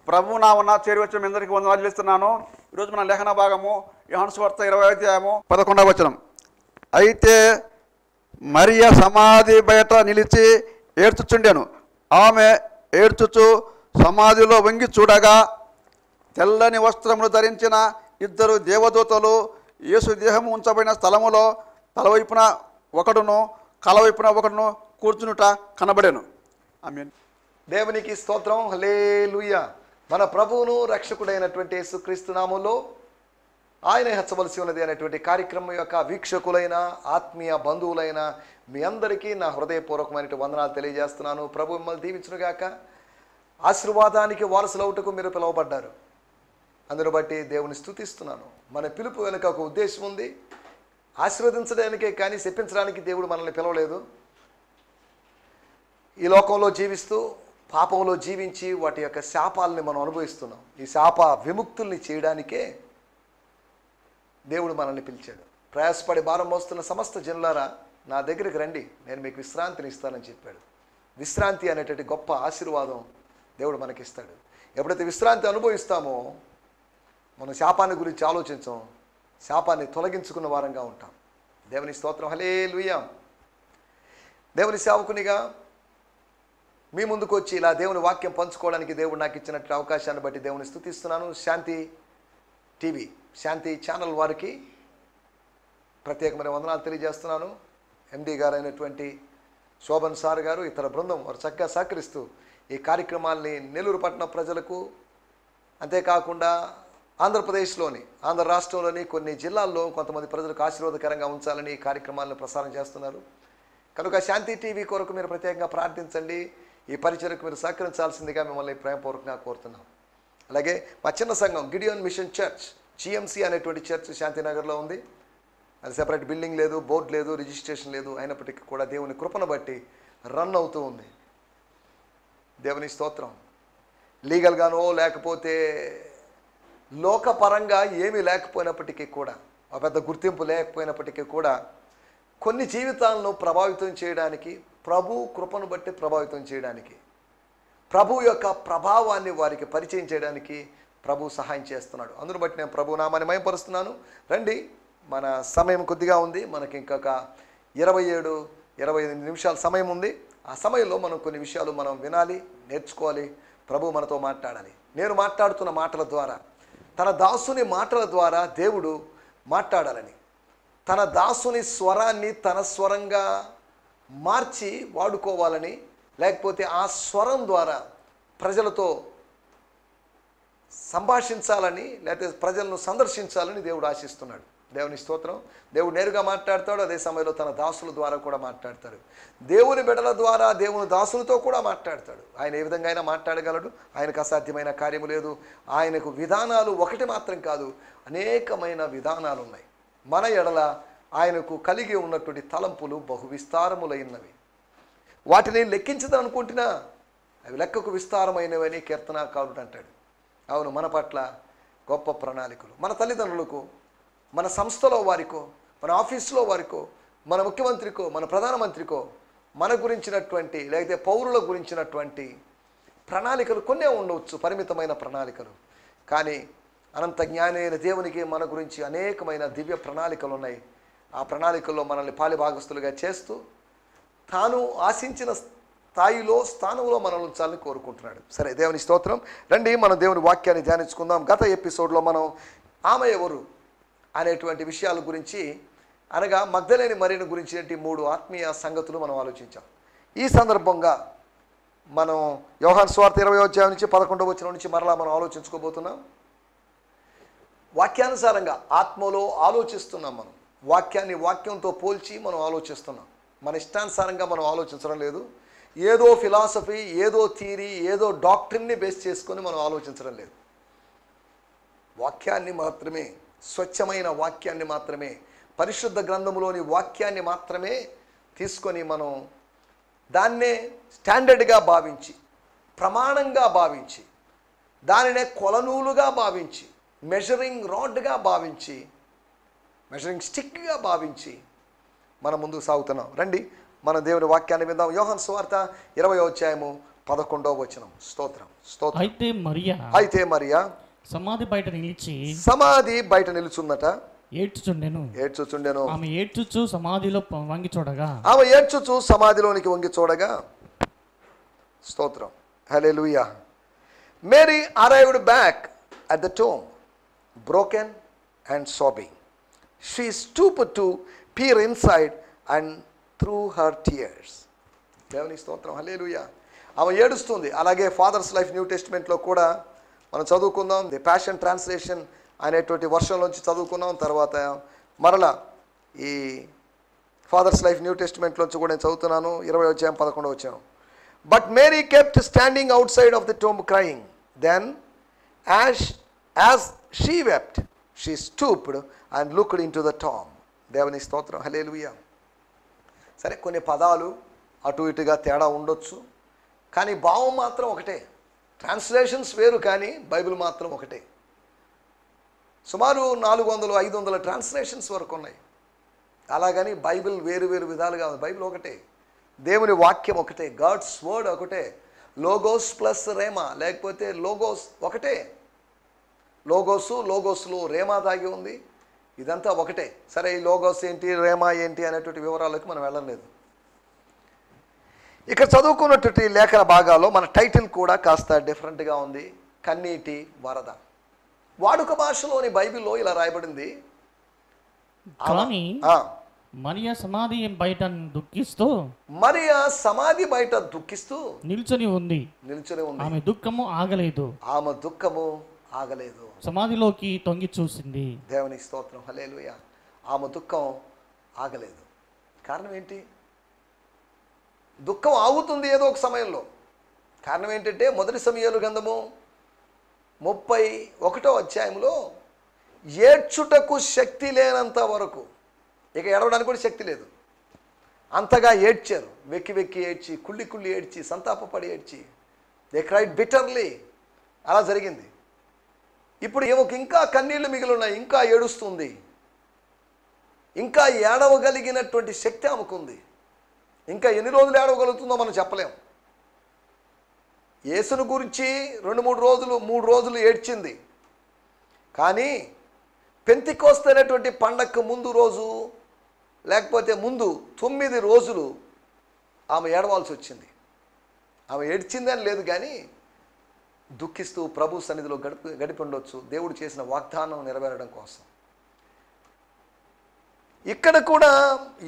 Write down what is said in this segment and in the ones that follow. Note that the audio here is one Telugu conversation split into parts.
ప్రభు నామమున చేరి వచ్చిన మీ అందరికీ వందనాలు చెల్లిస్తున్నాను. ఈరోజు మన లేఖన భాగము యోహాను సువార్త 20వ అధ్యాయము 11వ వచనం. అయితే మరియ సమాధి బయట నిలిచి ఏడ్చుచుండెను. ఆమె ఏడ్చుచు సమాధిలో వంగి చూడగా తెల్లని వస్త్రములు ధరించిన ఇద్దరు దేవదూతలు యేసు దేహము ఉంచబడిన స్థలములో తలవైపున ఒకడును కలవైపున ఒకడును కూర్చునుట కనబడెను. ఆమేన్. దేవునికి స్తోత్రం. హల్లెలూయా. మన ప్రభువును రక్షకుడైనటువంటి యేసుక్రీస్తు నామములో ఆయన హెచ్చవలసి ఉన్నది అనేటువంటి కార్యక్రమం యొక్క వీక్షకులైన ఆత్మీయ బంధువులైన మీ అందరికీ నా హృదయపూర్వకమైన వందనాలు తెలియజేస్తున్నాను. ప్రభు మిమ్మల్ని దీవించునుగాక. ఆశీర్వాదానికి వారసులవుటకు మీరు పిలువబడ్డారు. అందును బట్టి దేవుని స్తుతిస్తున్నాను. మన పిలుపు వెనుక ఒక ఉద్దేశం ఉంది. ఆశీర్వదించడానికే కానీ శపించడానికి దేవుడు మనల్ని పిలవలేదు. ఈ లోకంలో జీవిస్తూ పాపంలో జీవించి వాటి యొక్క శాపాలని మనం అనుభవిస్తున్నాం. ఈ శాప విముక్తుల్ని చేయడానికే దేవుడు మనల్ని పిలిచాడు. ప్రయాసపడి భారం మోస్తున్న సమస్త జనులారా నా దగ్గరికి రండి, నేను మీకు విశ్రాంతిని ఇస్తానని చెప్పాడు. విశ్రాంతి అనేటువంటి గొప్ప ఆశీర్వాదం దేవుడు మనకిస్తాడు. ఎప్పుడైతే విశ్రాంతి అనుభవిస్తామో మనం శాపాన్ని గురించి ఆలోచించాం, శాపాన్ని తొలగించుకున్న వారంగా ఉంటాం. దేవుని స్తోత్రం. హల్లెలూయా. దేవుని సేవకునిగా మీ ముందుకు వచ్చి ఇలా దేవుని వాక్యం పంచుకోవడానికి దేవుడు నాకు ఇచ్చినట్టు అవకాశాన్ని బట్టి దేవుని స్తుతిస్తున్నాను. శాంతి టీవీ, శాంతి ఛానల్ వారికి ప్రత్యేకమైన వందనాలు తెలియజేస్తున్నాను. ఎండి గారు అయినటువంటి శోభన్ సార్ గారు, ఇతర బృందం వారు చక్కగా సహకరిస్తూ ఈ కార్యక్రమాల్ని నెల్లూరు పట్టణ ప్రజలకు, అంతేకాకుండా ఆంధ్రప్రదేశ్లోని ఆంధ్ర రాష్ట్రంలోని కొన్ని జిల్లాల్లో కొంతమంది ప్రజలకు ఆశీర్వాదకరంగా ఉంచాలని ఈ కార్యక్రమాలను ప్రసారం చేస్తున్నారు. కనుక శాంతి టీవీ కొరకు మీరు ప్రత్యేకంగా ప్రార్థించండి. ఈ పరిచయకు మీరు సహకరించాల్సిందిగా మిమ్మల్ని ప్రేమపూర్వకంగా కోరుతున్నాం. అలాగే మా చిన్న సంఘం గిడియోన్ మిషన్ చర్చ్, జిఎంసి అనేటువంటి చర్చ్ శాంతినగర్లో ఉంది. అది సెపరేట్ బిల్డింగ్ లేదు, బోర్డు లేదు, రిజిస్ట్రేషన్ లేదు. అయినప్పటికీ కూడా దేవుని కృపను బట్టి రన్ అవుతూ ఉంది. దేవుని స్తోత్రం. లీగల్గానో లేకపోతే లోకపరంగా ఏమీ లేకపోయినప్పటికీ కూడా, ఒక పెద్ద గుర్తింపు లేకపోయినప్పటికీ కూడా కొన్ని జీవితాలను ప్రభావితం చేయడానికి, ప్రభు కృపను బట్టి ప్రభావితం చేయడానికి, ప్రభు యొక్క ప్రభావాన్ని వారికి పరిచయం చేయడానికి ప్రభు సహాయం చేస్తున్నాడు. అందును బట్టి నేను ప్రభు నామాన్ని మహిమపరుస్తున్నాను. రండి, మన సమయం కొద్దిగా ఉంది. మనకి ఇంకొక 27-28 నిమిషాల సమయం ఉంది. ఆ సమయంలో మనం కొన్ని విషయాలు మనం వినాలి, నేర్చుకోవాలి. ప్రభు మనతో మాట్లాడాలి. నేను మాట్లాడుతున్న మాటల ద్వారా, తన దాసుని మాటల ద్వారా దేవుడు మాట్లాడాలని, తన దాసుని స్వరాన్ని తన స్వరంగా మార్చి వాడుకోవాలని, లేకపోతే ఆ స్వరం ద్వారా ప్రజలతో సంభాషించాలని, లేకపోతే ప్రజలను సందర్శించాలని దేవుడు ఆశిస్తున్నాడు. దేవుని స్తోత్రం. దేవుడు నేరుగా మాట్లాడతాడు, అదే సమయంలో తన దాసుల ద్వారా కూడా మాట్లాడతాడు. దేవుని బిడ్డల ద్వారా దేవుని దాసులతో కూడా మాట్లాడతాడు. ఆయన ఏ విధంగా అయినా మాట్లాడగలడు. ఆయనకు అసాధ్యమైన కార్యము లేదు. ఆయనకు విధానాలు ఒకటి మాత్రం కాదు, అనేకమైన విధానాలు ఉన్నాయి. మన ఎడల ఆయనకు కలిగి ఉన్నటువంటి తలంపులు బహు విస్తారములైనవి. వాటిని లెక్కించదని అనుకుంటున్నా అవి లెక్కకు విస్తారమైనవని కీర్తనాకారుడు అంటాడు. అవును, మన పట్ల గొప్ప ప్రణాళికలు, మన తల్లిదండ్రులకు, మన సంస్థలో వారికో, మన ఆఫీసులో వారికో, మన ముఖ్యమంత్రికో, మన ప్రధానమంత్రికో, మన గురించినటువంటి లేకపోతే పౌరుల గురించినటువంటి ప్రణాళికలు కొన్నే ఉండవచ్చు, పరిమితమైన ప్రణాళికలు. కానీ అనంత జ్ఞాని అయిన దేవునికి మన గురించి అనేకమైన దివ్య ప్రణాళికలు ఉన్నాయి. ఆ ప్రణాళికల్లో మనల్ని పాలిభాగస్తులుగా చేస్తూ తాను ఆశించిన స్థానంలో మనల్ని ఉంచాలని కోరుకుంటున్నాడు. సరే, దేవుని స్తోత్రం. రండి, మనం దేవుని వాక్యాన్ని ధ్యానించుకుందాం. గత ఎపిసోడ్లో మనం ఆమె ఎవరు అనేటువంటి విషయాల గురించి, అనగా మగ్దలేని మరియను గురించినటువంటి 3 ఆత్మీయ సంగతులు మనం ఆలోచించాం. ఈ సందర్భంగా మనం యోహాను సువార్త 20వ అధ్యాయం నుంచి 11వ వచనం నుంచి మరలా మనం ఆలోచించుకోబోతున్నాం. వాక్యానుసారంగా ఆత్మలో ఆలోచిస్తున్నాం. మనం వాక్యాన్ని వాక్యంతో పోల్చి మనం ఆలోచిస్తున్నాం. మన ఇష్టానుసారంగా మనం ఆలోచించడం లేదు. ఏదో ఫిలాసఫీ, ఏదో థియరీ, ఏదో డాక్ట్రిన్ని బేస్ చేసుకొని మనం ఆలోచించడం లేదు. వాక్యాన్ని మాత్రమే, స్వచ్ఛమైన వాక్యాన్ని మాత్రమే, పరిశుద్ధ గ్రంథములోని వాక్యాన్ని మాత్రమే తీసుకొని మనం దాన్నే స్టాండర్డ్గా భావించి, ప్రమాణంగా భావించి, దానినే కొలనూలుగా భావించి, మెజరింగ్ రాడ్గా భావించి, మెజరింగ్ స్టిక్గా భావించి మనం ముందుకు సాగుతున్నాం. రండి, మన దేవుని వాక్యాన్ని విందాం. యోహాను సువార్త 20వ అధ్యాయము 11వ వచనం. స్తోత్రం స్తోత్రం. అయితే మరియా సమాధి బయట నిలుచున్నట, ఏడ్చుచుండెను. ఆమె ఏడ్చుచు సమాధిలోనికి వంగి చూడగా. స్తోత్రం. Hallelujah. Mary arrived back at the tomb, broken and sobbing. She stooped to peer inside and through her tears. దేవుని స్తోత్రం. హల్లెలూయా. ఆమె ఏడుస్తుంది. అలాగే ఫాదర్స్ లైఫ్ న్యూ టెస్టిమెంట్లో కూడా మనం చదువుకుందాం. ది ప్యాషన్ ట్రాన్స్లేషన్ అనేటువంటి వర్షంలోంచి చదువుకున్నాం. తర్వాత మరలా ఈ ఫాదర్స్ లైఫ్ న్యూ టెస్టిమెంట్లోంచి కూడా నేను చదువుతున్నాను. 20వ అధ్యాయం 11వ వచనం. But Mary kept standing outside of the tomb crying. Then as she wept, she stooped and looked into the tomb. దేవుని స్తోత్రం. హల్లెలూయా. సరే, కొన్ని పదాలు అటు ఇటుగా తేడా ఉండొచ్చు, కానీ భావం మాత్రం ఒకటే. ట్రాన్స్లేషన్స్ వేరు, కానీ బైబిల్ మాత్రం ఒకటే. సుమారు 400-500 ట్రాన్స్లేషన్స్ వరకు ఉన్నాయి. అలాగని బైబిల్ వేరు వేరు విధాలుగా ఉంది. బైబిల్ ఒకటే, దేవుని వాక్యం ఒకటే, గాడ్స్ వర్డ్ ఒకటే. లోగోస్ ప్లస్ రేమా, లేకపోతే లోగోస్ ఒకటే. లోగోస్లో రేమా దాగి ఉంది. ఇదంతా ఒకటే. సరే, ఈ లోగోస్ ఏంటి, రేమా ఏంటి అనేటువంటి వివరాలకు మనం వెళ్ళలేదు. ఇక్కడ చదువుకున్నటువంటి లేఖన భాగాల్లో మన టైటిల్ కూడా కాస్త డిఫరెంట్గా ఉంది. కన్నీటి వరద. వాడుక భాషలోని బైబిల్లో ఇలా రాయబడింది. కానీ మరియా సమాధి బయట దుఃఖిస్తూ నిల్చొని ఉంది. ఆమె దుఃఖము ఆగలేదు. సమాధిలోకి తొంగి చూసింది. దేవుని స్తోత్రం. హల్లెలూయా. ఆమె దుఃఖం ఆగలేదు. కారణం ఏంటి? దుఃఖం ఆగుతుంది ఏదో ఒక సమయంలో. కారణం ఏంటంటే మొదటి సమూయేలు గ్రంథము 31వ అధ్యాయంలో ఏడ్చుటకు శక్తి లేనంత వరకు, ఇక ఏడవడానికి కూడా శక్తి లేదు, అంతగా ఏడ్చారు. వెక్కి ఏడ్చి, కుళ్ళి ఏడ్చి, సంతాపపడి ఏడ్చి, దే క్రైడ్ బిటర్లీ. అలా జరిగింది. ఇప్పుడు ఈమెకు ఇంకా కన్నీళ్లు మిగిలి ఉన్నాయి, ఇంకా ఏడుస్తుంది, ఇంకా ఏడవగలిగినటువంటి శక్తి ఆమెకుంది. ఇంకా ఎన్ని రోజులు ఏడవగలుగుతుందో మనం చెప్పలేం. యేసును గురించి 3 రోజులు ఏడ్చింది. కానీ పెంతెకోస్తు అనేటువంటి పండగకు ముందు రోజు, లేకపోతే ముందు 9 రోజులు ఆమె ఏడవాల్సి వచ్చింది. ఆమె ఏడ్చిందని లేదు, కానీ దుఃఖిస్తూ ప్రభు సన్నిధిలో గడిపి ఉండొచ్చు, దేవుడు చేసిన వాగ్దానం నెరవేరడం కోసం. ఇక్కడ కూడా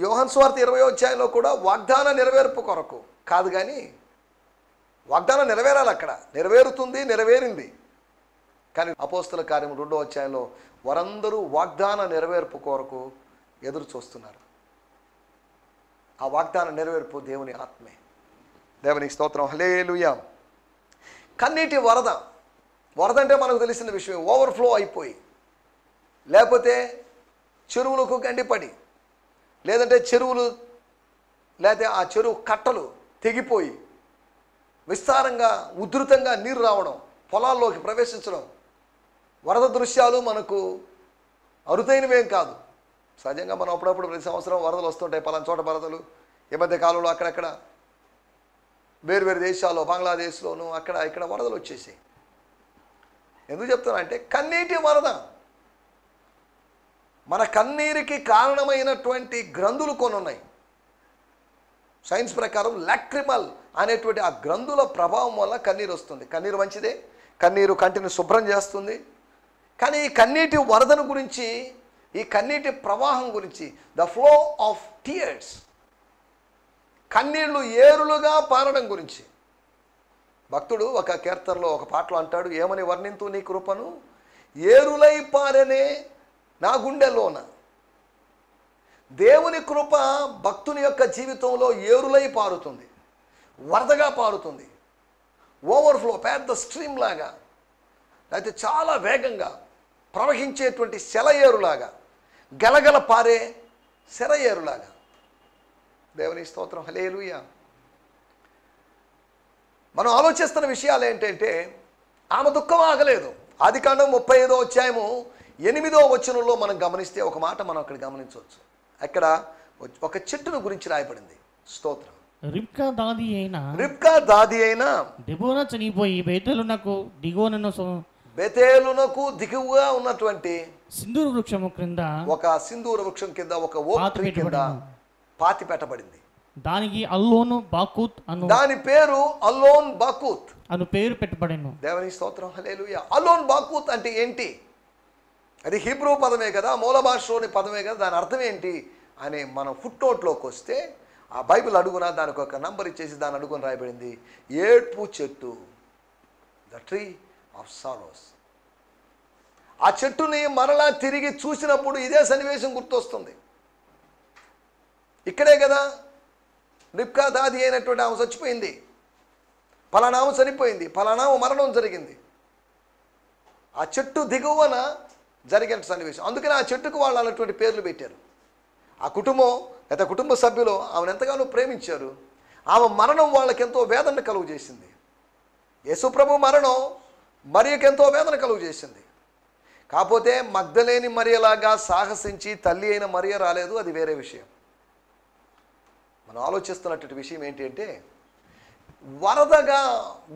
యోహాను సువార్త 20వ అధ్యాయంలో కూడా వాగ్దాన నెరవేర్పు కొరకు కాదు, కానీ వాగ్దానం నెరవేరాలి. అక్కడ నెరవేరుతుంది, నెరవేరింది. కానీ అపోస్తల కార్యం 2వ అధ్యాయంలో వారందరూ వాగ్దాన నెరవేర్పు కొరకు ఎదురు చూస్తున్నారు. ఆ వాగ్దాన నెరవేర్పు దేవుని ఆత్మే. దేవునికి స్తోత్రం. హల్లెలూయా. కన్నీటి వరద. వరద అంటే మనకు తెలిసిన విషయం, ఓవర్ఫ్లో అయిపోయి, లేకపోతే చెరువులకు గండిపడి, లేదంటే లేకపోతే ఆ చెరువు కట్టలు తెగిపోయి విస్తారంగా ఉధృతంగా నీరు రావడం, పొలాల్లోకి ప్రవేశించడం. వరద దృశ్యాలు మనకు అరుదైనవేం కాదు. సహజంగా మనం అప్పుడప్పుడు ప్రతి సంవత్సరం వరదలు వస్తుంటాయి. పలానా చోట వరదలు. ఈ మధ్య కాలంలో అక్కడక్కడ వేరు దేశాల్లో, బంగ్లాదేశ్లోనూ అక్కడ ఇక్కడ వరదలు వచ్చేసాయి. ఎందుకు చెప్తున్నా అంటే కన్నీటి వరద. మన కన్నీరికి కారణమైనటువంటి గ్రంథులు కొన్ని ఉన్నాయి. సైన్స్ ప్రకారం లాక్రిమల్ అనేటువంటి ఆ గ్రంథుల ప్రభావం వల్ల కన్నీరు వస్తుంది. కన్నీరు మంచిదే, కన్నీరు కంటిని శుభ్రం చేస్తుంది. కానీ ఈ కన్నీటి వరదను గురించి, ఈ కన్నీటి ప్రవాహం గురించి, ద ఫ్లో ఆఫ్ టీయర్స్, కన్నీళ్లు ఏరులుగా పారడం గురించి భక్తుడు ఒక కీర్తనలో ఒక పాటలో అంటాడు, ఏమని వర్ణింతు నీ కృపను, ఏరులై పారనే నా గుండెలోన. దేవుని కృప భక్తుని యొక్క జీవితంలో ఏరులై పారుతుంది, వరదగా పారుతుంది. ఓవర్ఫ్లో, పెద్ద స్ట్రీమ్ లాగా, అయితే చాలా వేగంగా ప్రవహించేటువంటి సెలయేరులాగా, గలగల పారే సెలయేరులాగా. దేవుని స్తోత్రం. హల్లెలూయా. మనం ఆలోచిస్తున్న విషయాలు ఏంటంటే ఆమె దుఃఖం ఆగలేదు. ఆదికాండం 35వ అధ్యాయము 8వ వచనంలో మనం గమనిస్తే ఒక మాట మనం అక్కడ గమనించవచ్చు. అక్కడ ఒక చెట్టును గురించి రాయబడింది. స్తోత్రం. రిబ్కా దాది అయిన దెబోరా చనిపోయి బేతేలునకు దిగువగా ఉన్నటువంటి సింధూర వృక్షము క్రింద ఒక సింధూర వృక్షం కింద ఒక ఓక్ ట్రీ కింద పాతి పెట్టబడింది. దానికి అల్లోను బాకూత్ అను దాని పేరు అల్లోన్ బాకూత్ అను పేరు పెట్టబడెను. దేవుని స్తోత్రం, హల్లెలూయా. అల్లోన్ బాకూత్ అంటే ఏంటి? అది హీబ్రూ పదమే కదా, మూల భాషలోని పదమే కదా. దాని అర్థం ఏంటి అని మనం ఫుట్ నోట్లోకి వస్తే ఆ బైబిల్ అడుగున దానికి ఒక నంబర్ ఇచ్చేసి దాని అడుగున రాయబడింది ఏడ్పు చెట్టు, ద ట్రీ ఆఫ్ సారోస్. ఆ చెట్టుని మరలా తిరిగి చూసినప్పుడు ఇదే సన్నివేశం గుర్తొస్తుంది. ఇక్కడే కదా రిబ్కా దాది అయినటువంటి ఆమె చచ్చిపోయింది, పలానా ఆమె చనిపోయింది, పలానా మరణం జరిగింది. ఆ చెట్టు దిగువన జరిగిన సన్నివేశం. అందుకని ఆ చెట్టుకు వాళ్ళు అలాంటి పేర్లు పెట్టారు. ఆ కుటుంబం లేదా కుటుంబ సభ్యులు ఆమెను ఎంతగానో ప్రేమించారు. ఆమె మరణం వాళ్ళకి ఎంతో వేదన కలుగు చేసింది. యేసుప్రభు మరణం మరియకి ఎంతో వేదన కలుగు చేసింది. కాకపోతే మగ్దలేని మరియలాగా సాహసించి తల్లి అయిన మరియ రాలేదు, అది వేరే విషయం. మనం ఆలోచిస్తున్నటువంటి విషయం ఏంటి అంటే వరదగా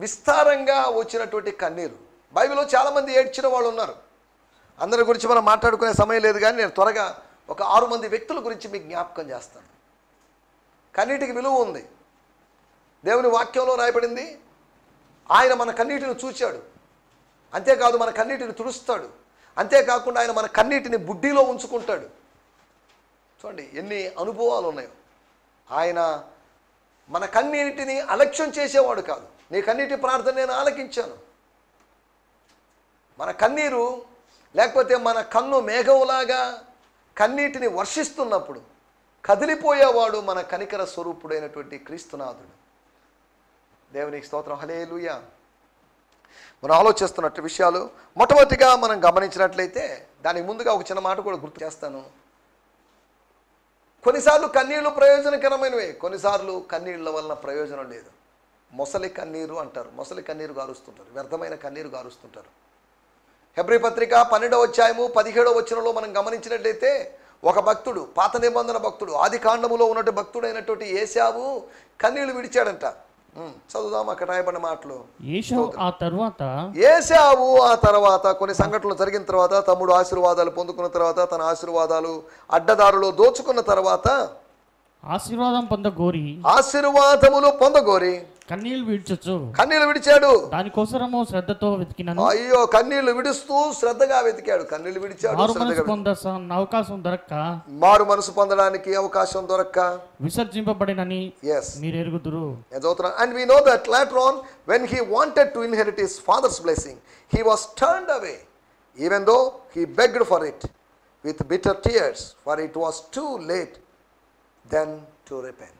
విస్తారంగా వచ్చినటువంటి కన్నీరు. బైబిల్లో చాలామంది ఏడ్చిన వాళ్ళు ఉన్నారు. అందరి గురించి మనం మాట్లాడుకునే సమయం లేదు, కానీ నేను త్వరగా ఒక 6 మంది వ్యక్తుల గురించి మీకు జ్ఞాపకం చేస్తాను. కన్నీటికి విలువ ఉంది. దేవుని వాక్యంలో రాయబడింది, ఆయన మన కన్నీటిని చూచాడు, అంతేకాదు మన కన్నీటిని తుడుస్తాడు, అంతేకాకుండా ఆయన మన కన్నీటిని బుడ్డిలో ఉంచుకుంటాడు. చూడండి ఎన్ని అనుభవాలు ఉన్నాయో. ఆయన మన కన్నీటిని అలక్ష్యం చేసేవాడు కాదు. నీ కన్నీటి ప్రార్థన నేను ఆలకించాను. మన కన్నీరు లేకపోతే మన కన్ను మేఘంలాగా కన్నీటిని వర్షిస్తున్నప్పుడు కదిలిపోయేవాడు మన కనికర స్వరూపుడైనటువంటి క్రీస్తునాథుడు. దేవునికి స్తోత్రం, హల్లెలూయా. మనం ఆలోచిస్తున్నట్టు విషయాలు మొట్టమొదటిగా మనం గమనించినట్లయితే దానికి ముందుగా ఒక చిన్న మాట కూడా గుర్తు చేస్తాను. కొన్నిసార్లు కన్నీళ్లు ప్రయోజనకరమైనవే, కొన్నిసార్లు కన్నీళ్ళ వలన ప్రయోజనం లేదు. మొసలి కన్నీరు అంటారు, మొసలి కన్నీరు గారుస్తుంటారు, వ్యర్థమైన కన్నీరు గారుస్తుంటారు. హెబ్రీ పత్రిక 12వ అధ్యాయము 17వ వచనంలో మనం గమనించినట్లయితే ఒక భక్తుడు, పాత నిబంధన భక్తుడు, ఆది కాండములో ఉన్నట్టు భక్తుడైనటువంటి ఏశావు కన్నీళ్లు విడిచాడంట. చదువుదాం అక్కడ రాయబడిన మాటలు. ఏశావు ఆ తర్వాత కొన్ని సంఘటనలు జరిగిన తర్వాత, తమ్ముడు ఆశీర్వాదాలు పొందుకున్న తర్వాత, తన ఆశీర్వాదాలు అడ్డదారులో దోచుకున్న తర్వాత ఆశీర్వాదములు పొందగోరి కన్నీళ్లు విడిచాడు. దానికోసము శ్రద్ధతో వెతికినాను. అయ్యో, కన్నీళ్లు విడుస్తూ శ్రద్ధగా వెతికాడు, కన్నీళ్లు విడిచాడు. మారు మనసు పొందడానికి అవకాశం దొరక్క విసర్జింపబడినని మీరు ఎరుగుదురు. And we know that later on when he wanted to inherit his father's blessing, he was turned away, even though he begged for it with bitter tears, for it was too late then to repent.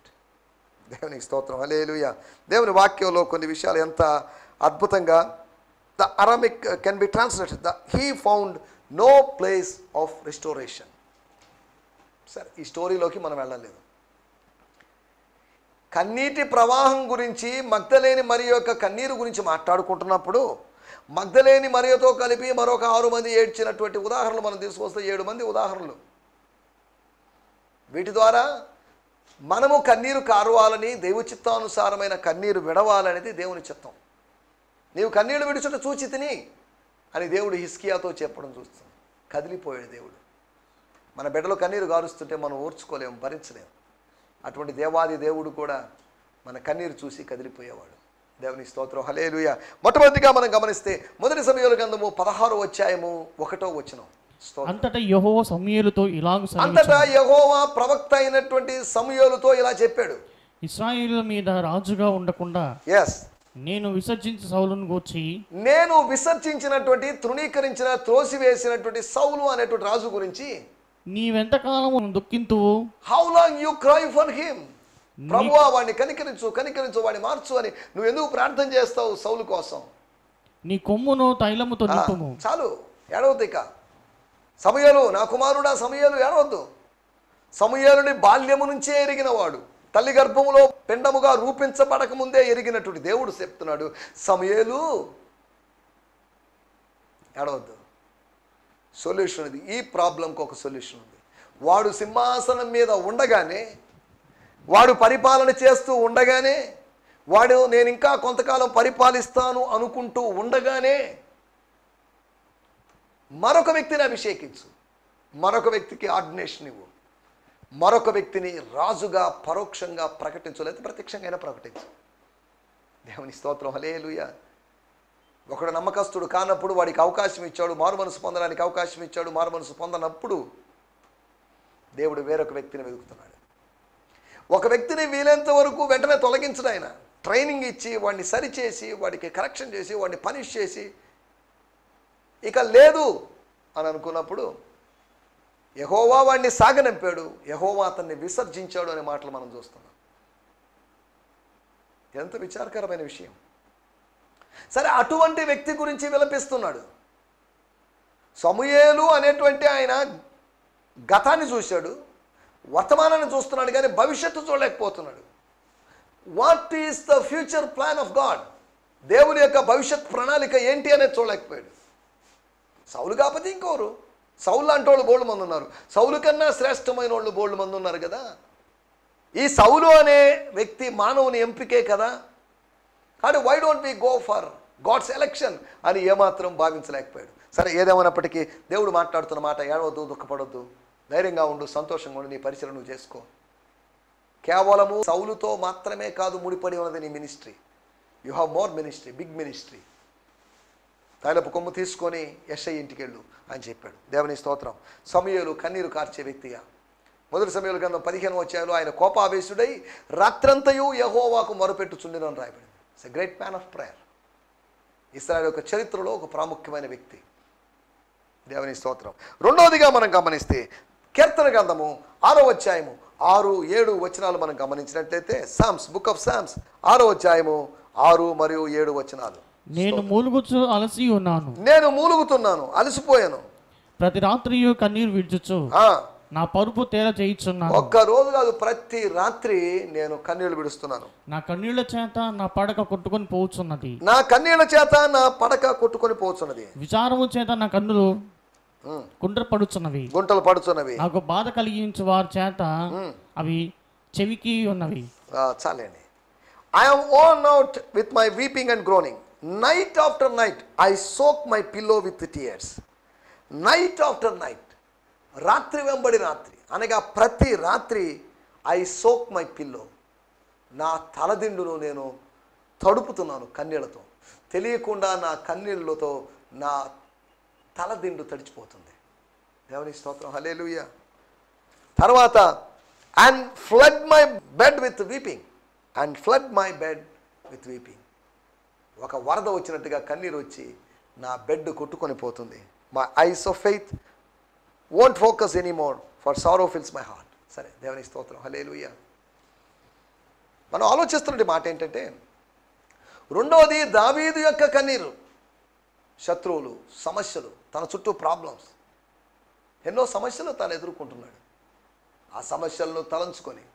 దేవునికి స్తోత్రం, హల్లెలూయా. దేవుని వాక్యంలో కొన్ని విషయాలు ఎంత అద్భుతంగా, the Aramaic can be translated he found no place of restoration. సరే, ఈ స్టోరీలోకి మనం వెళ్ళలేదు. కన్నీటి ప్రవాహం గురించి, మగ్దలేని మరి యొక్క కన్నీరు గురించి మాట్లాడుకుంటున్నప్పుడు మగ్దలేని మరియతో కలిపి మరొక 6 మంది ఏడ్చినటువంటి ఉదాహరణలు మనం తీసుకొస్తే 7 మంది ఉదాహరణలు. వీటి ద్వారా మనము కన్నీరు కారువాలని, దైవ చిత్తానుసారమైన కన్నీరు విడవాలనేది దేవుని చిత్తం. నీవు కన్నీరు విడుచుట చూచి తిని అని దేవుడు హిస్కియాతో చెప్పడం చూస్తాం. కదిలిపోయాడు దేవుడు. మన బిడ్డలు కన్నీరు గారుస్తుంటే మనం ఓర్చుకోలేము, భరించలేము. అటువంటి దేవాది దేవుడు కూడా మన కన్నీరు చూసి కదిలిపోయేవాడు. దేవుని స్తోత్రం, హల్లెలూయా. మొట్టమొదటిగా మనం గమనిస్తే మొదటి సమూయేలు గ్రంథము 16వ అధ్యాయము 1వ వచనం. అంతటా యెహోవా ప్రవక్త అయినటువంటి సమూయేలుతో ఇలా చెప్పాడు, ఇశ్రాయేలు మీద రాజుగా ఉండకుండా నేను విసర్జించినటువంటి తృణీకరించిన త్రోసివేసినటువంటి సౌలు అనేటువంటి రాజు గురించి నీవెంతకాలము దుఃఖింతువు. How long you cry for him. ప్రభువా, వాడిని కనికరించు, వాడిని మార్చు అని నువ్వు ఎందుకు ప్రార్థన చేస్తావు సౌలు కోసం? నీ కొమ్మును తైలముతో నింపుము. చాలు, ఏడవద్దు ఇక. సమూయేలు, నా కుమారుడా సమూయేలు, ఏడవద్దు. సమూయేలుని బాల్యము నుంచే ఎరిగిన వాడు, తల్లి గర్భములో పిండముగా రూపించబడక ముందే ఎరిగినటువంటి దేవుడు చెప్తున్నాడు, సమూయేలు ఏడవద్దు. సొల్యూషన్ ఇది. ఈ ప్రాబ్లంకి ఒక సొల్యూషన్ ఉంది. వాడు సింహాసనం మీద ఉండగానే వాడు పరిపాలన చేస్తూ ఉండగానే, వాడు నేను ఇంకా కొంతకాలం పరిపాలిస్తాను అనుకుంటూ ఉండగానే మరొక వ్యక్తిని అభిషేకించు, మరొక వ్యక్తికి ఆర్డినేషన్ ఇవ్వు, మరొక వ్యక్తిని రాజుగా పరోక్షంగా ప్రకటించు, లేదా ప్రత్యక్షంగా అయినా ప్రకటించు. దేవుని స్తోత్రం, హల్లెలూయా. ఒకడు నమ్మకస్తుడు కానప్పుడు వాడికి అవకాశం ఇచ్చాడు, మారు మనసు పొందడానికి అవకాశం ఇచ్చాడు. మారు మనసు పొందనప్పుడు దేవుడు వేరొక వ్యక్తిని వెతుకుతున్నాడు. ఒక వ్యక్తిని వీలైనంత వరకు వెంటనే తొలగించడు. ఆయన ట్రైనింగ్ ఇచ్చి వాడిని సరిచేసి, వాడికి కరెక్షన్ చేసి, వాడిని పనిష్ చేసి, ఇక లేదు అని అనుకున్నప్పుడు యెహోవా వాడిని సాగనంపాడు, యెహోవా అతన్ని విసర్జించాడు అనే మాటలు మనం చూస్తున్నాం. ఎంత విచారకరమైన విషయం. సరే, అటువంటి వ్యక్తి గురించి విలపిస్తున్నాడు. సమూయేలు అనేటువంటి ఆయన గతాన్ని చూశాడు, వర్తమానాన్ని చూస్తున్నాడు, కానీ భవిష్యత్తు చూడలేకపోతున్నాడు. What is the future plan of God? దేవుని యొక్క భవిష్యత్ ప్రణాళిక ఏంటి అనేది చూడలేకపోయాడు. సౌలు కాకపోతే ఇంకోరు, సౌలు లాంటి వాళ్ళు బోల్డ్ మంది ఉన్నారు, సౌలు కన్నా శ్రేష్టమైన వాళ్ళు బోల్డ్ మంది ఉన్నారు కదా. ఈ సౌలు అనే వ్యక్తి మానవుని ఎంపికే కదా. కానీ why don't we go for God's election అని ఏమాత్రం భావించలేకపోయాడు. సరే, ఏదేమైనప్పటికీ దేవుడు మాట్లాడుతున్న మాట, ఏడవద్దు, దుఃఖపడొద్దు, ధైర్యంగా ఉండు, సంతోషంగా ఉండు, నీ పరిచయం నువ్వు చేసుకో. కేవలము సౌలుతో మాత్రమే కాదు ముడిపడి ఉన్నది నీ ministry. You have more ministry, big ministry. తైలపు కొమ్ము తీసుకొని యెషై ఇంటికి వెళ్ళు అని చెప్పాడు. దేవుని స్తోత్రం. సమూయేలు కన్నీరు కార్చే వ్యక్తిగా, మొదటి సమూయేలు గ్రంథం 15వ అధ్యాయంలో ఆయన కోపావేశుడై రాత్రంతయు యెహోవాకు మొరపెట్టుచుండెనని రాయబడింది. It's a great man of prayer. ఇశ్రాయేలు యొక్క చరిత్రలో ఒక ప్రాముఖ్యమైన వ్యక్తి. దేవుని స్తోత్రం. రెండవదిగా మనం గమనిస్తే కీర్తన గ్రంథము 6వ అధ్యాయము 6, 7 వచనాలు మనం గమనించినట్లయితే, సామ్స్, బుక్ ఆఫ్ సామ్స్ 6వ అధ్యాయము 6 మరియు 7 వచనాలు. నేను మూలుగుచు అలసి ఉన్నాను, నేను మూలుగుతున్నాను, అలసిపోయాను, ప్రతి రాత్రి కన్నీరు విడుచుచు నా పరుపు తేల చేయిచున్నాను. ఒక్క రోజు కాదు, ప్రతి రాత్రి నేను కన్నీళ్లు విడుస్తున్నాను. నా కన్నీళ్ల చేత నా పడక కొట్టుకొని పోచున్నది, నా కన్నీళ్ల చేత నా పడక కొట్టుకొని పోచున్నది. విచారము చేత నా కన్నులు గుండ్ర పడుచున్నవి, గుంటలు పడుచున్నవి. నాకు బాధ కలిగించు వారి చేత అవి చెవికి ఉన్నవి. చాలండి. I am worn out with my weeping and groaning. Night after night I soak my pillow with tears. Night after night, రాత్రి వెంబడి రాత్రి అనగా ప్రతి రాత్రి ఐ సోక్ మై పిల్లో, నా తలదిండును నేను తడుపుతున్నాను కన్నీళ్లతో. తెలియకుండా నా కన్నీళ్లతో నా తలదిండు తడిచిపోతుంది. దేవుని స్తోత్రం, హల్లెలూయా. తర్వాత and flood my bed with weeping, and flood my bed with weeping. ఒక వరద వచ్చినట్టుగా కన్నీరు వచ్చి నా బెడ్ కొట్టుకొని పోతుంది. My eyes of faith won't focus anymore, for sorrow fills my heart. సరే, దేవుని స్తోత్రం, హల్లెలూయా. మనం ఆలోచిస్తున్న మాట ఏంటంటే, రెండవది దావీదు యొక్క కన్నీరు. శత్రువులు, సమస్యలు, తన చుట్టూ ప్రాబ్లమ్స్, ఎన్నో సమస్యలు తాను ఎదుర్కొంటున్నాడు. ఆ సమస్యలను తలంచుకొని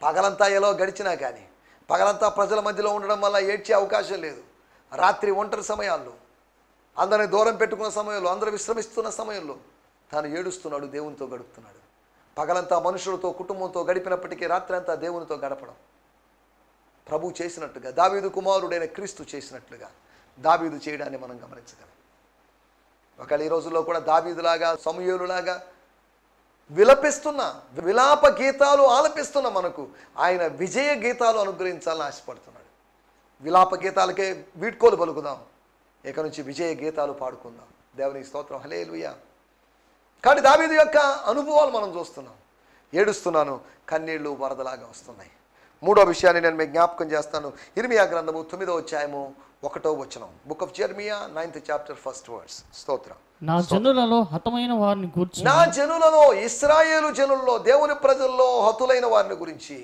పగలంతా ఎలా గడిచినా కానీ, పగలంతా ప్రజల మధ్యలో ఉండడం వల్ల ఏడ్చే అవకాశం లేదు. రాత్రి ఒంటరి సమయాల్లో, అందరిని దూరం పెట్టుకున్న సమయంలో, అందరూ విశ్రమిస్తున్న సమయంలో తాను ఏడుస్తున్నాడు, దేవునితో గడుపుతున్నాడు. పగలంతా మనుషులతో, కుటుంబంతో గడిపినప్పటికీ రాత్రి అంతా దేవునితో గడపడం. ప్రభు చేసినట్టుగా, దావీదు కుమారుడైన క్రీస్తు చేసినట్లుగా దావీదు చేయడాన్ని మనం గమనించగలం. ఒకవేళ ఈ రోజుల్లో కూడా దావీదులాగా, సమూయేలులాగా విలపిస్తున్న, విలాప గీతాలు ఆలపిస్తున్న మనకు ఆయన విజయ గీతాలు అనుగ్రహించాలని ఆశపడుతున్నాడు. విలాప గీతాలకే వీడ్కోలు పలుకుదాం, ఇక నుంచి విజయ గీతాలు పాడుకుందాం. దేవుని స్తోత్రం, హల్లెలూయా. కానీ దావీదు యొక్క అనుభవాలు మనం చూస్తున్నాం. ఏడుస్తున్నాను, కన్నీళ్లు వరదలాగా వస్తున్నాయి. మూడో విషయాన్ని నేను మీకు జ్ఞాపకం చేస్తాను. ఇర్మియా గ్రంథము 9వ అధ్యాయము 1వ వచనం. Book of Jeremiah 9th chapter 1st verse. స్తోత్రం. నా జనులలో హతమైన వారిని గురించి, నా జనులలో, ఇశ్రాయేలు జనుల్లో, దేవుని ప్రజల్లో హతులైన వారిని గురించి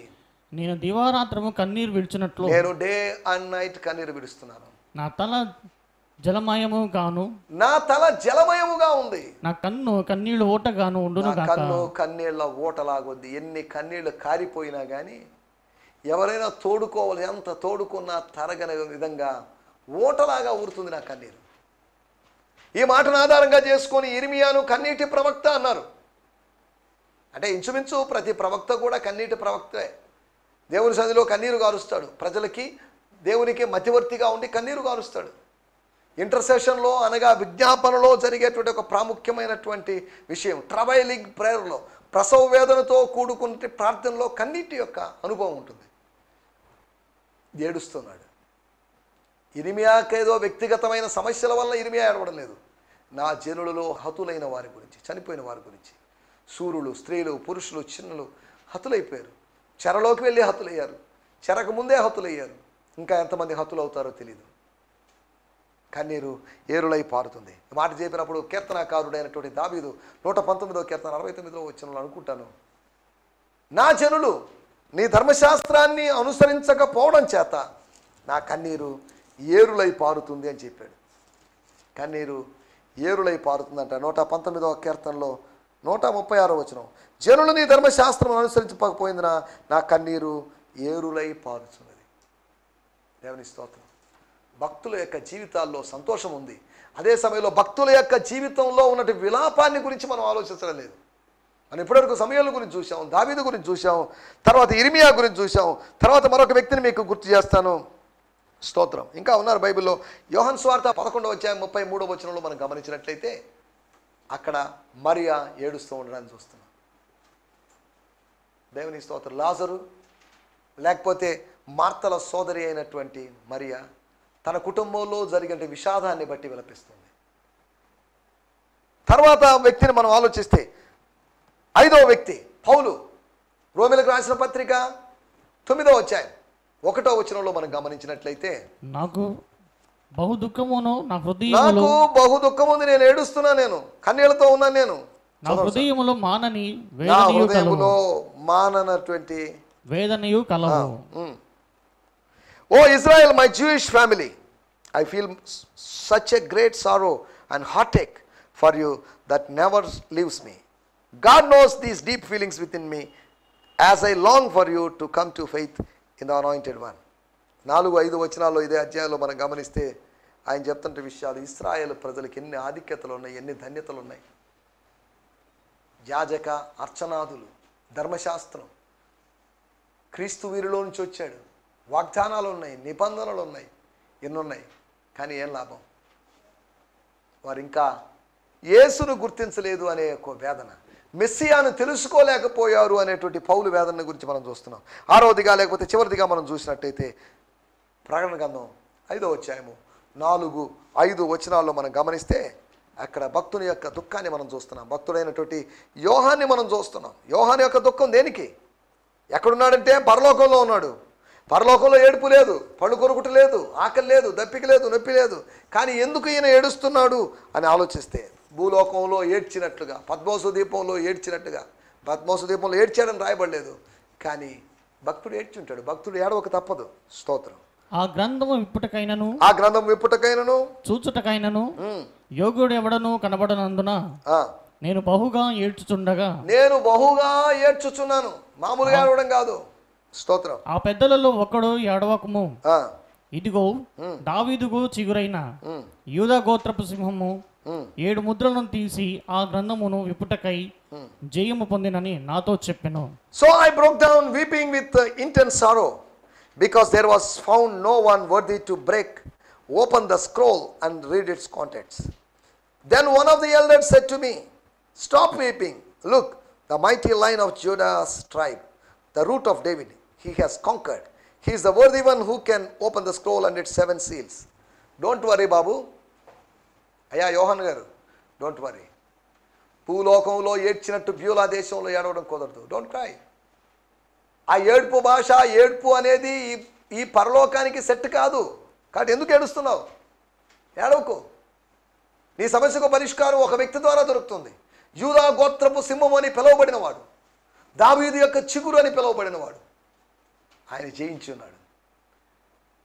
నేను దివారాత్రము కన్నీరు విడిచినట్లు, నేను డే అండ్ నైట్ కన్నీరు విడుస్తున్నాను. నా తల జలమయము గాను, నా తల జలమయముగా ఉంది, నా కన్ను కన్నీళ్లు ఓటగాను ఉండును గాక. కన్ను కన్నీళ్ల ఓటలాగొద్ది. ఎన్ని కన్నీళ్లు కారిపోయినా కానీ ఎవరైనా తోడుకోవాలి, ఎంత తోడుకున్నా తరగని విధంగా ఓటలాగా ఊరుతుంది నా కన్నీరు. ఈ మాటను ఆధారంగా చేసుకొని ఇర్మియాను కన్నీటి ప్రవక్త అన్నారు. అంటే ఇంచుమించు ప్రతి ప్రవక్త కూడా కన్నీటి ప్రవక్తే. దేవుని సన్నిధిలో కన్నీరు గారుస్తాడు. ప్రజలకి దేవునికి మధ్యవర్తిగా ఉండి కన్నీరు గారుస్తాడు. ఇంటర్సెషన్లో అనగా విజ్ఞాపనలో జరిగేటువంటి ఒక ప్రాముఖ్యమైనటువంటి విషయం ట్రవైలింగ్ ప్రేయర్లో, ప్రసవ వేదనతో కూడుకున్న ప్రార్థనలో కన్నీటి యొక్క అనుభవం ఉంటుంది. ఏడుస్తున్నాడు. ఇర్మియాకేదో వ్యక్తిగతమైన సమస్యల వల్ల ఇర్మియా ఏడవడం లేదు. నా జనులలో హతులైన వారి గురించి, చనిపోయిన వారి గురించి, శూరులు, స్త్రీలు, పురుషులు, చిన్నలు హతులైపోయారు. చెరలోకి వెళ్ళి హతులయ్యారు, చెరకు ముందే హతులయ్యారు. ఇంకా ఎంతమంది హతులవుతారో తెలియదు. కన్నీరు ఏరులై పారుతుంది. మాట చెప్పినప్పుడు కీర్తనాకారుడైనటువంటి దావీదు 119వ కీర్తన 69వ వచనంలో అనుకుంటాను, నా జనులు నీ ధర్మశాస్త్రాన్ని అనుసరించకపోవడం చేత నా కన్నీరు ఏరులై పారుతుంది అని చెప్పాడు. కన్నీరు ఏరులై పారుతుందంట. 119వ కీర్తనలో 136వ వచనం, జనులు నీ ధర్మశాస్త్రం అనుసరించకపోయిందిన నా కన్నీరు ఏరులై పారుతున్నది. దేవుని స్తోత్రం. భక్తుల యొక్క జీవితాల్లో సంతోషం ఉంది. అదే సమయంలో భక్తుల యొక్క జీవితంలో ఉన్నటి విలాపాన్ని గురించి మనం ఆలోచించడం లేదు. మనం ఇప్పటివరకు సమయాల గురించి చూసాం, దావీదు గురించి చూసాం, తర్వాత ఇర్మియా గురించి చూసాం, తర్వాత మరొక వ్యక్తిని మీకు గుర్తు చేస్తాను. స్తోత్రం. ఇంకా ఉన్నారు బైబిల్లో. యోహాను సువార్త 11వ అధ్యాయం 33వ వచనంలో మనం గమనించినట్లయితే అక్కడ మరియా ఏడుస్తూ ఉండడాన్ని చూస్తున్నాం. దేవుని స్తోత్రం. లాజరు లేకపోతే మార్తల సోదరి అయినటువంటి మరియా తన కుటుంబంలో జరిగే విషాదాన్ని బట్టి విలపిస్తుంది. తర్వాత వ్యక్తిని మనం ఆలోచిస్తే 5వ వ్యక్తి పౌలు. రోమీయులకు రాసిన పత్రిక 9వ అధ్యాయం 1వ వచనంలో మనం గమనించినట్లయితే నాకు బహు దుఃఖమును నా నాకు బహు దుఃఖం ఉంది, నేను ఏడుస్తున్నా, నేను కన్నీళ్లతో ఉన్నాను, నేను నా హృదయములో మానని నా హృదయములో మాననటువంటి వేదనయు కలవు. ఓ Israel, my Jewish family, I feel such a great sorrow and heartache for you that never leaves me. God knows these deep feelings within me as I long for you to come to faith in the anointed one. 4-5 వచనాల్లో ఇదే అధ్యాయంలో మనం గమనిస్తే ఆయన చెప్తున్న విషయాలు. ఇశ్రాయేల్ ప్రజలకు ఎన్ని ఆధిక్యతలు ఉన్నాయి, ఎన్ని ధన్యతలు ఉన్నాయి. యాజక అర్చనాదులు, ధర్మశాస్త్రం, క్రీస్తు వీరిలో నుంచి వచ్చాడు, వాగ్దానాలు ఉన్నాయి, నిబంధనలు ఉన్నాయి, ఎన్నున్నాయి. కానీ ఏం లాభం? వారు ఇంకా యేసును గుర్తించలేదు అనే ఒక వేదన, మెస్సియాను తెలుసుకోలేకపోయారు అనేటువంటి పౌలు వేదన గురించి మనం చూస్తున్నాం. 6వదిగా లేకపోతే చివరిదిగా మనం చూసినట్టయితే ప్రకటన గ్రంథం 5వ అధ్యాయము 4-5 వచనాల్లో మనం గమనిస్తే అక్కడ భక్తుని యొక్క దుఃఖాన్ని మనం చూస్తున్నాం. భక్తుడైనటువంటి యోహాన్ని మనం చూస్తున్నాం. యోహాను యొక్క దుఃఖం దేనికి? ఎక్కడున్నాడంటే పరలోకంలో ఉన్నాడు. పరలోకంలో ఏడుపు లేదు, పళ్ళు కొరుకుట లేదు, ఆకలి లేదు, దప్పిక లేదు, నొప్పి లేదు. కానీ ఎందుకు ఈయన ఏడుస్తున్నాడు అని ఆలోచిస్తే భూలోకంలో ఏడ్చినట్లుగా, పద్మోసు దీపంలో ఏడ్చినట్టుగా, పద్మోసు దీపంలో ఏడ్చాడని రాయబడలేదు, కానీ భక్తుడు ఏడ్చుంటాడు. భక్తుడు ఏడవక తప్పదు. స్తోత్రం. ఆ గ్రంథము విప్పుటకైనను చూచుటకైనను యోగ్యుడు ఎవడను కనబడనందున నేను బహుగా ఏడ్చుచున్నాను. మామూలుగా ఏడవడం కాదు. స్తోత్రం. ఆ పెద్దలలో ఒకడు ఏడవకము, ఇదిగో దావీదుకు చిగురైన యూదా గోత్రపు సింహము 7 ముద్రలను తీసి ఆ గ్రంథమును విప్పుటకై జయము పొందినని నాతో చెప్పెను. So I broke down weeping with intense sorrow because there was found no one worthy to open the scroll and read its contents. Then one of the elders said to me, stop weeping. Look, the mighty line of Judah's tribe, the root of David, he has conquered. He is the worthy one who can open the scroll and its 7 seals. Don't worry, Babu. అయ్యా యోహాన్ గారు, డోంట్ వరీ. భూలోకంలో ఏడ్చినట్టు బ్యూలా దేశంలో ఏడవడం కుదరదు. Don't cry. ఆ ఏడుపు భాష, ఏడుపు అనేది ఈ పరలోకానికి సెట్ కాదు. కాబట్టి ఎందుకు ఏడుస్తున్నావు? ఏడవకు. నీ సమస్యకు పరిష్కారం ఒక వ్యక్తి ద్వారా దొరుకుతుంది. యూదా గోత్రపు సింహం అని పిలువబడినవాడు, దావీదు యొక్క చిగురు అని పిలువబడినవాడు, ఆయన జయించి ఉన్నాడు.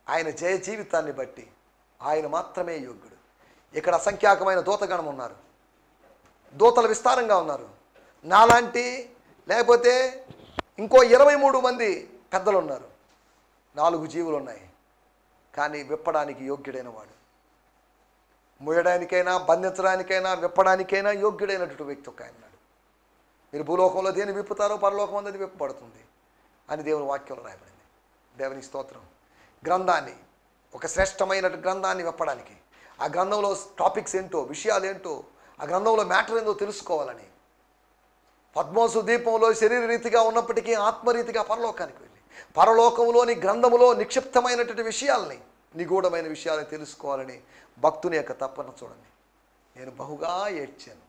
ఆయన జయ జీవితాన్ని బట్టి ఆయన మాత్రమే యోగ్యుడు. ఇక్కడ అసంఖ్యాకమైన దూతగణం ఉన్నారు, దూతలు విస్తారంగా ఉన్నారు. నాలాంటి లేకపోతే ఇంకో 23 మంది పెద్దలు ఉన్నారు. 4 జీవులు ఉన్నాయి. కానీ విప్పడానికి యోగ్యుడైన వాడు, మోయడానికైనా, బంధించడానికైనా, విప్పడానికైనా యోగ్యుడైనటువంటి వ్యక్తి ఒక ఆయన ఉన్నాడు. మీరు భూలోకంలో దేని విప్పుతారో పరలోకం అనేది విప్పబడుతుంది. అని దేవుని వాక్యంలో రాయబడింది. దేవుని స్తోత్రం. గ్రంథాన్ని, ఒక శ్రేష్టమైన గ్రంథాన్ని విప్పడానికి, ఆ గ్రంథంలో టాపిక్స్ ఏంటో, విషయాలు ఏంటో, ఆ గ్రంథంలో మ్యాటర్ ఏందో తెలుసుకోవాలని పద్మోసు దీపంలో శరీర రీతిగా ఉన్నప్పటికీ ఆత్మరీతిగా పరలోకానికి వెళ్ళి పరలోకంలోని గ్రంథములో నిక్షిప్తమైనటువంటి విషయాల్ని, నిగూఢమైన విషయాలను తెలుసుకోవాలని భక్తుని యొక్క తపన చూడండి. నేను బహుగా ఏడ్చాను.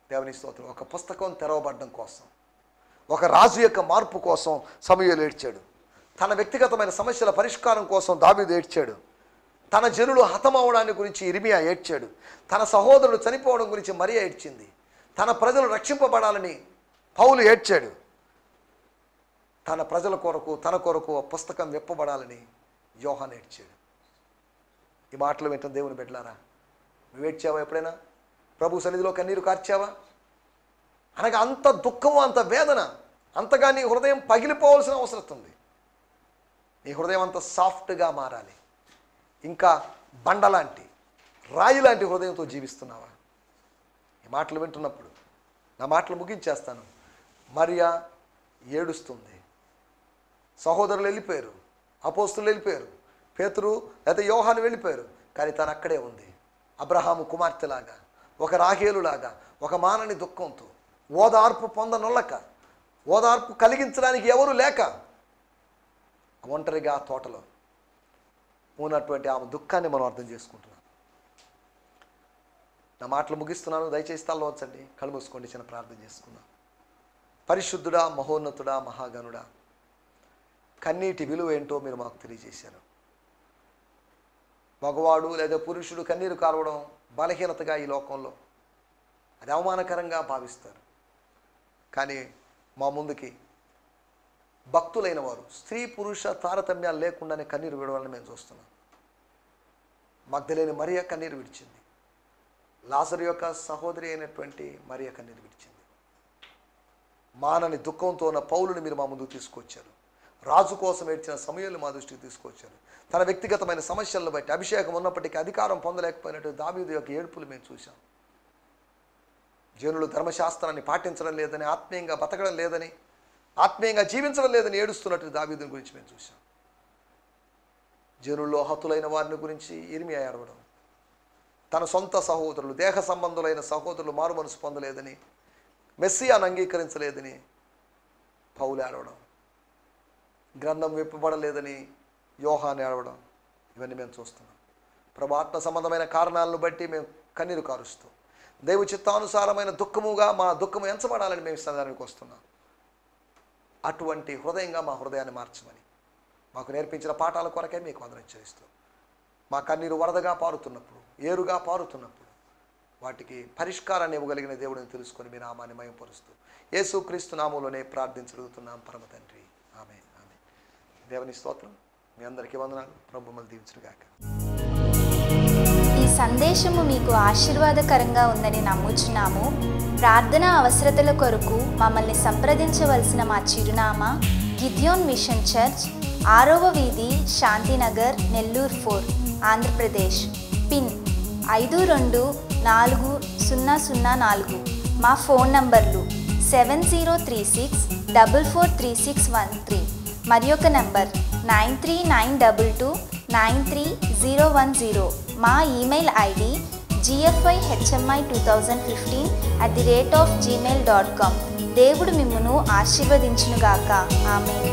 దేవుని స్తోత్రం. ఒక పుస్తకం తెరవబడడం కోసం, ఒక రాజు యొక్క మార్పు కోసం సమూయేలు ఏడ్చాడు. తన వ్యక్తిగతమైన సమస్యల పరిష్కారం కోసం దావీదు ఏడ్చాడు. తన జనులు హతమవడాన్ని గురించి ఇర్మియా ఏడ్చాడు. తన సహోదరుడు చనిపోవడం గురించి మరియా ఏడ్చింది. తన ప్రజలు రక్షింపబడాలని పౌలు ఏడ్చాడు. తన ప్రజల కొరకు, తన కొరకు ఆ పుస్తకం విప్పబడాలని యోహాను ఏడ్చాడు. ఈ మాటలు వింటున్న దేవుని బిడ్డలారా, నువ్వు ఏడ్చావా ఎప్పుడైనా? ప్రభు సన్నిధిలో కన్నీరు కార్చావా? అనగా అంత దుఃఖము, అంత వేదన, అంతగా నీ హృదయం పగిలిపోవాల్సిన అవసరం ఉంది. నీ హృదయం అంత సాఫ్ట్గా మారాలి. ఇంకా బండలాంటి, రాయి లాంటి హృదయంతో జీవిస్తున్నావా? ఈ మాటలు వింటున్నప్పుడు నా మాటలు ముగించేస్తాను. మరియా ఏడుస్తుంది. సహోదరులు వెళ్ళిపోయారు, అపోస్తులు వెళ్ళిపోయారు, పేతురు లేదా యోహాను వెళ్ళిపోయారు, కానీ తను అక్కడే ఉంది. అబ్రహాము కుమార్తెలాగా, ఒక రాహేలులాగా, ఒక మానని దుఃఖంతో, ఓదార్పు పొందనొల్లక, ఓదార్పు కలిగించడానికి ఎవరు లేక ఒంటరిగా తోటలో ఉన్నటువంటి ఆమె దుఃఖాన్ని మనం అర్థం చేసుకుంటున్నాం. నా మాటలు ముగిస్తున్నాను. దయచేసి తలలో వచ్చండి, కళ్ళు మూసుకోండి, చిన్న ప్రార్థన చేసుకుందాం. పరిశుద్ధుడా, మహోన్నతుడా, మహాగణుడా, కన్నీటి విలువ ఏంటో మీరు మాకు తెలియజేశారు. మగవాడు లేదా పురుషుడు కన్నీరు కారవడం బలహీనతగా ఈ లోకంలో అది అవమానకరంగా భావిస్తారు. కానీ మా ముందుకి భక్తులైన వారు స్త్రీ పురుష తారతమ్యాలు లేకుండానే కన్నీరు విడవాలని మేము చూస్తున్నాం. మగ్దలేని మరియ కన్నీరు విడిచింది. లాజరు యొక్క సహోదరి అయినటువంటి మరియ కన్నీరు విడిచింది. మానని దుఃఖంతో ఉన్న పౌలుని మీరు మా ముందుకు తీసుకొచ్చారు. రాజు కోసం ఏడ్చిన సమూయేలుని మా దృష్టికి తీసుకొచ్చారు. తన వ్యక్తిగతమైన సమస్యలను బట్టి, అభిషేకం ఉన్నప్పటికీ అధికారం పొందలేకపోయినట్టు దావీదు యొక్క ఏడుపులు మేము చూసాం. జనులు ధర్మశాస్త్రాన్ని పాటించడం లేదని, ఆత్మీయంగా బతకడం లేదని, ఆత్మీయంగా జీవించడం లేదని ఏడుస్తున్నట్టు దావీదుని గురించి మేము చూసాం. జనుల్లో హతులైన వారిని గురించి ఇర్మియా ఏడవడం, తన సొంత సహోదరులు, దేహ సంబంధులైన సహోదరులు మారు మనసు పొందలేదని, మెస్సియాను అంగీకరించలేదని పౌలు ఏడవడం, గ్రంథం విప్పబడలేదని యోహాను ఏడవడం, ఇవన్నీ మేము చూస్తున్నాం. ప్రభు ఆత్మ సంబంధమైన కారణాలను బట్టి మేము కన్నీరు కారుస్తూ దైవ చిత్తానుసారమైన దుఃఖముగా మా దుఃఖము ఎంచబడాలని మేము సన్నిధానానికి వస్తున్నాం. అటువంటి హృదయంగా మా హృదయాన్ని మార్చమని మాకు నేర్పించిన పాఠాల కొరకే మీకు వందనం చెల్లిస్తూ, మా కన్నీరు వరదగా పారుతున్నప్పుడు, ఏరుగా పారుతున్నప్పుడు వాటికి పరిష్కారాన్ని ఇవ్వగలిగిన దేవుడిని తెలుసుకొని మీ నామాన్ని మహిమపరుస్తూ యేసుక్రీస్తు నామములోనే ప్రార్థించగలుగుతున్నాం పరమ తండ్రి. ఆమేన్. ఆమేన్. దేవుని స్తోత్రం. మీ అందరికీ వందనాలు. ప్రభు మిమ్మల్ని దీవించుగాక. ఈ సందేశము మీకు ఆశీర్వాదకరంగా ఉందని నమ్ముచున్నాము. ప్రార్థన అవసరతల కొరకు మమ్మల్ని సంప్రదించవలసిన మా చిరునామా గిద్యోన్ మిషన్ చర్చ్, 6వ వీధి, శాంతినగర్, నెల్లూరు 4, ఆంధ్రప్రదేశ్. పిన్ 524004. మా ఫోన్ నంబర్లు 7036443613 మరి ఒక నంబర్ 9392293010. మా ఈమెయిల్ ఐడి gfihmi2015@gmail.com. దేవుడు మిమ్మును ఆశీర్వదించునుగాక. ఆమేన్.